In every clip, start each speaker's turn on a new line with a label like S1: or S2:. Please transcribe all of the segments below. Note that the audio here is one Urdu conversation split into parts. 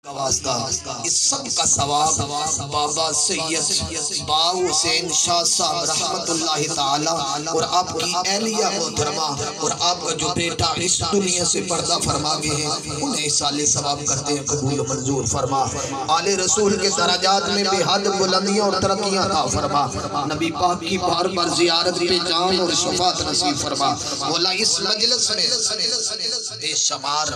S1: واسطہ اس سب کا ثواب بابا سید باؤ حسین شاہ صاحب رحمت اللہ تعالی اور آپ کی اہلیہ محترمہ اور آپ کا جو بیٹا اس دنیا سے پردہ فرما گئے ہیں انہیں سال ثواب کرتے ہیں، قبول و منظور فرما، آل رسول کے درجات میں بے حد بلندیاں اور ترقیاں عطا فرما، نبی پاک کی بار بار زیارت پہ جان اور شفاعت نصیب فرما۔ مولا اس مجلس میں بے شمار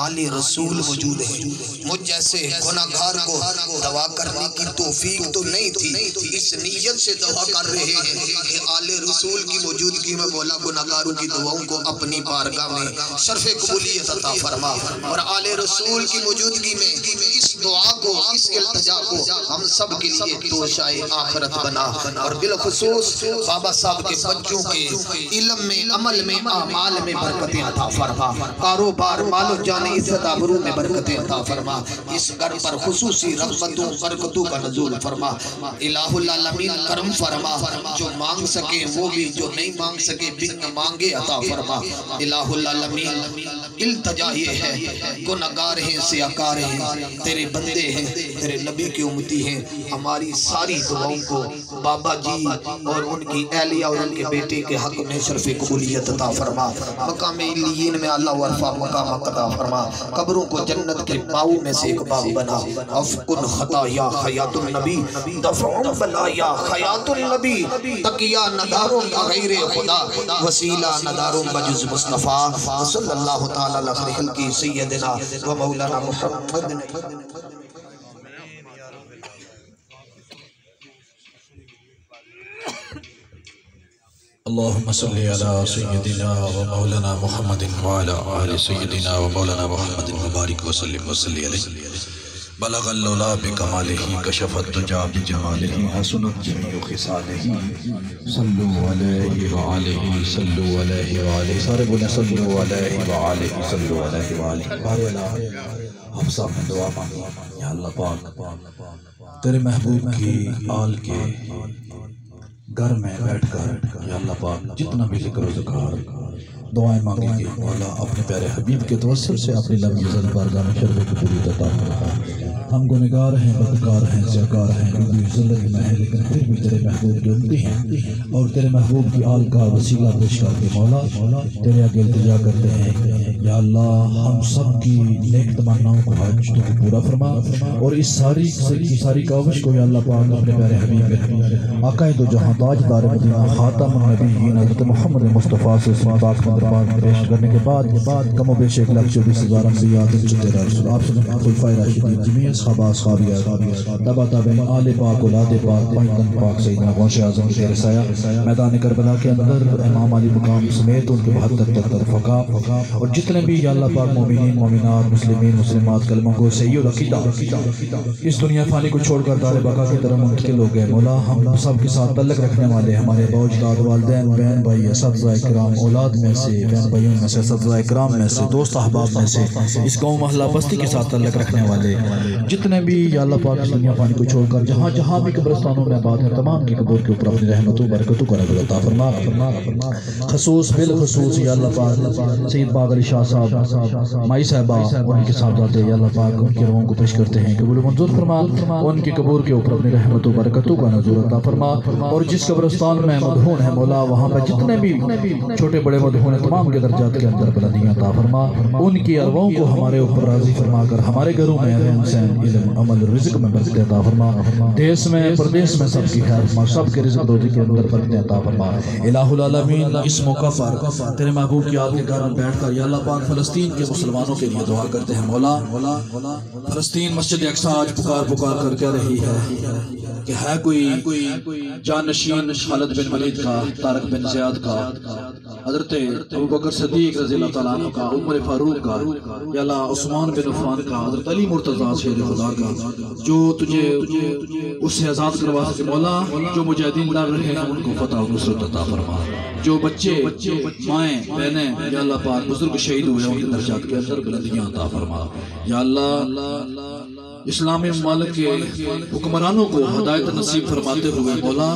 S1: آل رسول موجود ہیں، مجھ جیسے گناہگار کو دعا کرنے کی توفیق تو نہیں تھی، اس نیت سے دعا کر رہے ہیں کہ آل رسول کی موجودگی میں مولا گناہگاروں کی دعاؤں کو اپنی بارگاہ میں شرف قبولیت عطا فرما، اور آل رسول کی موجودگی میں اس دعا کو، اس التجا کو ہم سب کے لیے توشائے آخرت بنا، اور بالخصوص بابا صاحب کے بچوں کے علم میں، عمل میں، اعمال میں برکتیں عطا فرما، کاروبار، مال و جان، عزت آبرو میں برکتیں عطا فرما، اس گھر پر خصوصی رحمتوں برکتوں کا نزول فرما، الہ العالمین کرم فرما، جو مانگ سکے وہ بھی، جو نہیں مانگ سکے بن مانگے عطا فرما، الہ العالمین التجا یہ ہے، گناہگار ہیں، سیاکار ہیں، تیرے بندے ہیں، تیرے نبی کے امتی ہیں، ہماری ساری دعاؤں کو بابا جی اور ان کی اہلیہ اور ان کے بیٹے کے حق میں شرف قبولیت عطا فرما، مقام علیین میں اللہ ورفع مقام عطا فرما، قبروں کو جنت کے باؤ میں سے ایک باغ بنا، افکن خطایا حیات النبی، دفع بلایا حیات النبی، تقیہ نداروں غیر خدا، وسیلہ نداروں بجز مصطفیٰ، صلی اللہ تعالی علیہ خلق کی سیدنا و مولانا محمد۔
S2: اللهم صل على سيدنا ومولانا محمد وعلى آل سيدنا ومولانا محمد وبارك وسلم وصلي عليه، بلغ اللولا بكماله، كشف الدجى بجماله، حسنت جميع خصاله، صلوا عليه وعليه، صلوا عليه وعليه، سارے بولیں صلوا عليه وعليه، صلوا عليه وعليه۔ بارے ہم سب نے دعا مانگی، یا اللہ پاک تیرے محبوب کی آل کے گھر میں بیٹھ کر یا اللہ پاک جتنا بھی ذکر و ذکر دعائیں مانگیں گے، مولا اپنے پیارے حبیب کے توسل سے اپنی لمبی عزت بارگاہ میں شرف قبولیت عطا فرما۔ ہم گنہگار ہیں، بدکار ہیں، زیاکار ہیں، کیونکہ ذلت میں ہیں، لیکن پھر بھی تیرے محبوب کے امتی ہیں، اور تیرے محبوب کی آل کا وسیلہ پیش کر کے مولا تیرے آگے التجا کرتے ہیں، یا اللہ ہم سب کی نیک تمناؤں کو حاجتوں کو پورا فرما، اور اس ساری کاوش کو یا اللہ پاک اپنے پیارے حبیب آقا دو جہاں تاجدار مدینہ خاتم النبیین حضرت محمد مصطفیٰ سے پاک دربار میں پیش کرنے کے بعد کم و بیش 1,24,000 انبیاء تیرا رسول آپ سے خلفائے راشدین جمیع صحابہ اصحابیات تبع تابعین آل پاک اولاد پاک پنجتن پاک سیدنا غوث اعظم کے رسایہ میدان کربلا کے اندر امام علی مقام سمیت ان کے 72 رفقا اور جتنے بھی یا اللہ پاک مومنین مومنات مسلمین مسلمات کلمہ گو سید عقیدہ اس دنیا فانی کو چھوڑ کر دار بقا کی طرف منتقل ہو گئے، مولا ہم سب کے ساتھ تعلق رکھنے والے ہمارے باوجداد والدین بہن بھائی اساتذہ کرام اولاد میں سے بہن بھائیوں میں سے اساتذہ کرام میں سے دوست احباب میں سے اس قوم محلہ بستی کے ساتھ تعلق رکھنے والے جتنے بھی یا اللہ پاک اس دنیا فانی کو چھوڑ کر جہاں جہاں بھی قبرستانوں میں آباد ہیں تمام کی قبور کے اوپر اپنی رحمتوں برکتوں کا نزول عطا فرما، خصوص بالخصوص یا اللہ پاک سید باغ علی شاہ صاحب مائی صاحبہ ان کے صاحبزادے یا اللہ پاک ان کے روحوں کو پیش کرتے ہیں، قبول منظور فرما، ان کی قبور کے اوپر اپنی رحمتوں برکتوں کا نزول عطا فرما، اور جس قبرستان میں مدفون ہے مولا وہاں پر جتنے بھی چھوٹے بڑے مدفون ہیں تمام کے درجات کے اندر بلندیاں عطا فرما، ان کی ارواحوں کو ہمارے اوپر راضی فرما کر ہمارے گھروں میں حسین علم عمل رزق میں برکت عطا فرما، دیس میں پردیس میں سب کی خیر فرما، سب کے رزق روزی کے اندر برکت عطا فرما۔ الہ العالمین اس موقع پر تیرے محبوب کی آپ کے گھر میں بیٹھ کر یا اللہ پاک فلسطین کے مسلمانوں کے لیے دعا کرتے ہیں، مولا فلسطین مسجد اقصی آج پکار کر کہہ رہی ہے کہ ہے کوئی جانشین خالد بن ولید کا، طارق بن زیاد کا، حضرت ابوبکر صدیق رضی اللہ تعالیٰ عنہ کا، عمر فاروق کا، یا اللہ عثمان بن عفان کا، حضرت علی مرتضیٰ شیر
S3: خدا کا جو تجھے اس سے آزاد کروا سکے مولا. جو مجاہدین لڑ رہے ہیں ان کو فتح و نصرت عطا فرما. جو بچے مائیں بہنیں یا اللہ پاک بزرگ شہید ہوئے ان کے درجات کے اندر بلندیاں عطا فرما. یا اللہ اسلامی ممالک کے حکمرانوں کو ہدایت نصیب فرماتے ہوئے مولا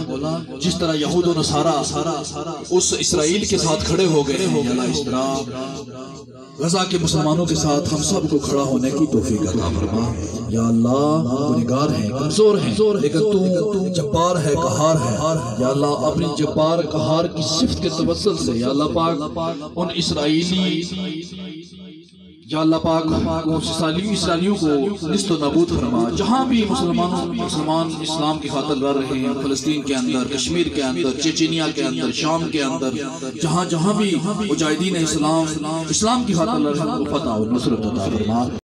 S3: جس طرح یہود و نصارہ اس اسرائیل کے ساتھ کھڑے ہو گئے ہیں یا اللہ اس طرح غزہ کے مسلمانوں کے ساتھ ہم سب کو کھڑا ہونے کی توفیق عطا فرما. یا اللہ گنہگار ہیں کمزور ہیں لیکن تو جبار ہے قہار ہے. یا اللہ اپنی جبار قہار کی صفت کے توسل سے یا اللہ پاک ان اسرائیلی یا اللہ پاک اسرائیلیوں کو نیست و نابود فرما. جہاں بھی مسلمان اسلام کی خاطر لڑ رہے ہیں فلسطین کے اندر کشمیر کے اندر چیچینیا کے اندر شام کے اندر جہاں بھی مجاہدین اسلام کی خاطر لڑ رہے ہیں فتح و نصرت عطا فرما.